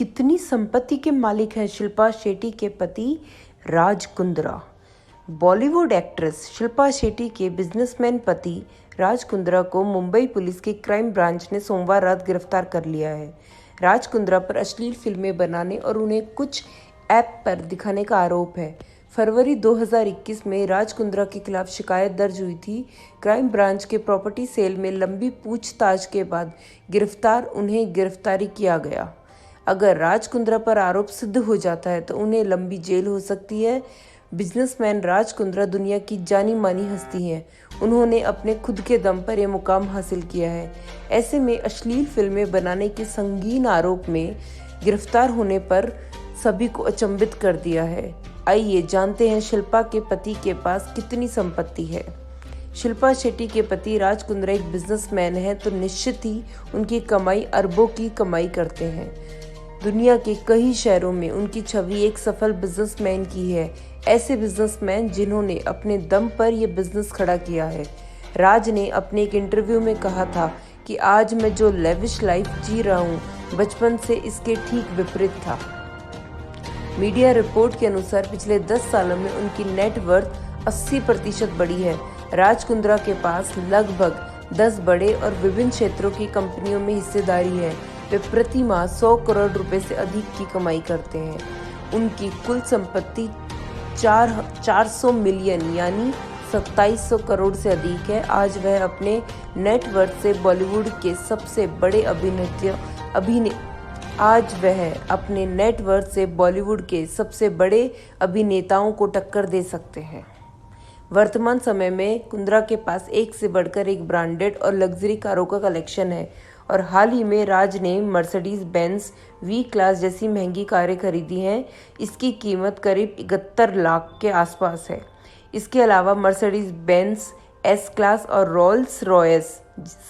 कितनी संपत्ति के मालिक हैं शिल्पा शेट्टी के पति राज कुंद्रा। बॉलीवुड एक्ट्रेस शिल्पा शेट्टी के बिजनेसमैन पति राज कुंद्रा को मुंबई पुलिस की क्राइम ब्रांच ने सोमवार रात गिरफ्तार कर लिया है। राज कुंद्रा पर अश्लील फिल्में बनाने और उन्हें कुछ ऐप पर दिखाने का आरोप है। फरवरी 2021 में राज कुंद्रा के खिलाफ शिकायत दर्ज हुई थी। क्राइम ब्रांच के प्रॉपर्टी सेल में लंबी पूछताछ के बाद उन्हें गिरफ्तारी किया गया। अगर राज कुंद्रा पर आरोप सिद्ध हो जाता है तो उन्हें लंबी जेल हो सकती है। बिजनेसमैन राज कुंद्रा दुनिया की जानी मानी हस्ती हैं। उन्होंने अपने खुद के दम पर यह मुकाम हासिल किया है। ऐसे में अश्लील फिल्में बनाने के संगीन आरोप में गिरफ्तार होने पर सभी को अचंभित कर दिया है। आइए जानते हैं शिल्पा के पति के पास कितनी संपत्ति है। शिल्पा शेट्टी के पति राज कुंद्रा एक बिजनेसमैन हैं, तो निश्चित ही उनकी कमाई अरबों की कमाई करते हैं। दुनिया के कई शहरों में उनकी छवि एक सफल बिजनेसमैन की है। ऐसे बिजनेसमैन जिन्होंने अपने दम पर यह बिजनेस खड़ा किया है। राज ने अपने एक इंटरव्यू में कहा था कि आज मैं जो लेविश लाइफ जी रहा हूँ, बचपन से इसके ठीक विपरीत था। मीडिया रिपोर्ट के अनुसार पिछले 10 सालों में उनकी नेटवर्थ 80% बढ़ी है। राज कुंद्रा के पास लगभग 10 बड़े और विभिन्न क्षेत्रों की कंपनियों में हिस्सेदारी है। वे प्रति माह 100 करोड़ रुपए से अधिक की कमाई करते हैं। उनकी कुल संपत्ति 400 मिलियन यानी 2700 करोड़ से अधिक है। आज वह अपने नेटवर्थ से बॉलीवुड के सबसे बड़े अभिनेताओं को टक्कर दे सकते हैं। वर्तमान समय में कुंद्रा के पास एक से बढ़कर एक ब्रांडेड और लग्जरी कारों का कलेक्शन है और हाल ही में राज ने मर्सिडीज बेंज वी क्लास जैसी महंगी कारें खरीदी हैं। इसकी कीमत करीब 71 लाख के आसपास है। इसके अलावा मर्सिडीज बेंज एस क्लास और रोल्स रॉयस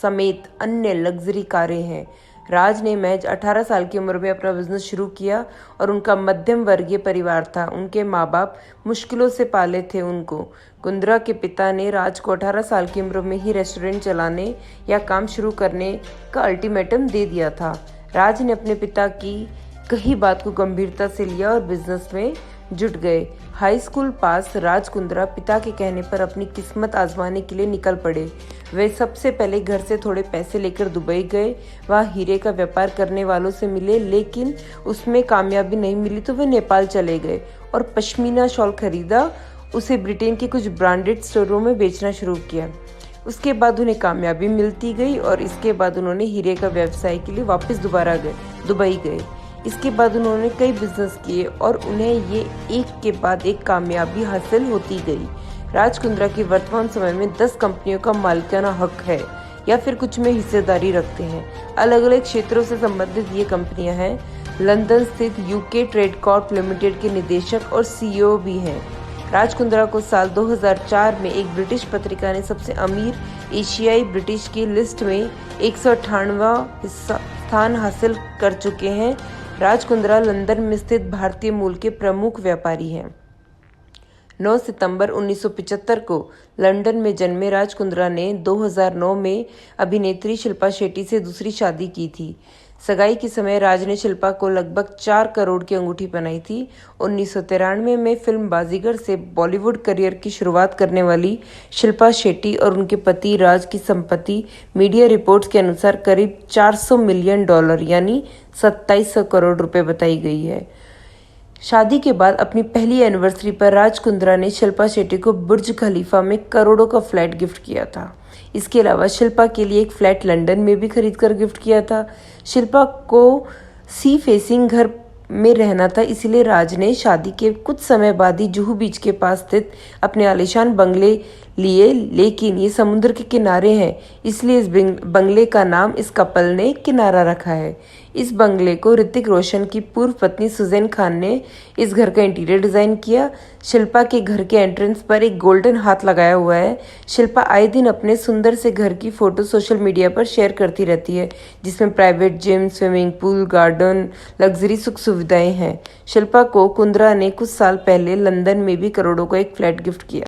समेत अन्य लग्जरी कारें हैं। राज ने महज 18 साल की उम्र में अपना बिजनेस शुरू किया और उनका मध्यम वर्गीय परिवार था। उनके माँ बाप मुश्किलों से पाले थे उनको। कुंद्रा के पिता ने राज को 18 साल की उम्र में ही रेस्टोरेंट चलाने या काम शुरू करने का अल्टीमेटम दे दिया था। राज ने अपने पिता की कही बात को गंभीरता से लिया और बिजनेस में जुट गए। हाई स्कूल पास राज कुंद्रा पिता के कहने पर अपनी किस्मत आजमाने के लिए निकल पड़े। वे सबसे पहले घर से थोड़े पैसे लेकर दुबई गए। वहाँ हीरे का व्यापार करने वालों से मिले, लेकिन उसमें कामयाबी नहीं मिली तो वे नेपाल चले गए और पश्मीना शॉल खरीदा। उसे ब्रिटेन के कुछ ब्रांडेड स्टोरों में बेचना शुरू किया। उसके बाद उन्हें कामयाबी मिलती गई और इसके बाद उन्होंने हीरे का व्यवसाय के लिए वापस दुबई गए। इसके बाद उन्होंने कई बिजनेस किए और उन्हें ये एक के बाद एक कामयाबी हासिल होती गई। राज कुंद्रा की वर्तमान समय में 10 कंपनियों का मालिकाना हक है या फिर कुछ में हिस्सेदारी रखते हैं। अलग अलग क्षेत्रों से संबंधित ये कंपनियां हैं। लंदन स्थित यूके ट्रेड कॉर्प लिमिटेड के निदेशक और सीईओ भी हैं। राज कुंद्रा को साल 2004 में एक ब्रिटिश पत्रिका ने सबसे अमीर एशियाई ब्रिटिश की लिस्ट में 198वां स्थान हासिल कर चुके हैं। राज कुंद्रा लंदन में स्थित भारतीय मूल के प्रमुख व्यापारी हैं। 9 सितंबर 1975 को लंदन में जन्मे राज कुंद्रा ने 2009 में अभिनेत्री शिल्पा शेट्टी से दूसरी शादी की थी। सगाई के समय राज ने शिल्पा को लगभग 4 करोड़ की अंगूठी पहनाई थी। 1993 में फिल्म बाजीगर से बॉलीवुड करियर की शुरुआत करने वाली शिल्पा शेट्टी और उनके पति राज की संपत्ति मीडिया रिपोर्ट्स के अनुसार करीब $400 मिलियन यानी 2700 करोड़ रुपए बताई गई है। शादी के बाद अपनी पहली एनिवर्सरी पर राज कुंद्रा ने शिल्पा शेट्टी को बुर्ज खलीफा में करोड़ों का फ्लैट गिफ्ट किया था। इसके अलावा शिल्पा के लिए एक फ्लैट लंदन में भी खरीद कर गिफ्ट किया था। शिल्पा को सी फेसिंग घर में रहना था, इसलिए राज ने शादी के कुछ समय बाद ही जुहू बीच के पास स्थित अपने आलीशान बंगले लिए, लेकिन ये समुद्र के किनारे हैं, इसलिए इस बंगले का नाम इस कपल ने किनारा रखा है। इस बंगले को ऋतिक रोशन की पूर्व पत्नी सुजैन खान ने इस घर का इंटीरियर डिजाइन किया। शिल्पा के घर के एंट्रेंस पर एक गोल्डन हाथ लगाया हुआ है। शिल्पा आए दिन अपने सुंदर से घर की फोटो सोशल मीडिया पर शेयर करती रहती है, जिसमें private gym, swimming pool, garden, luxury सुख सुविधाएं हैं। शिल्पा को कुंद्रा ने कुछ साल पहले लंदन में भी करोड़ों का एक फ्लैट गिफ्ट किया।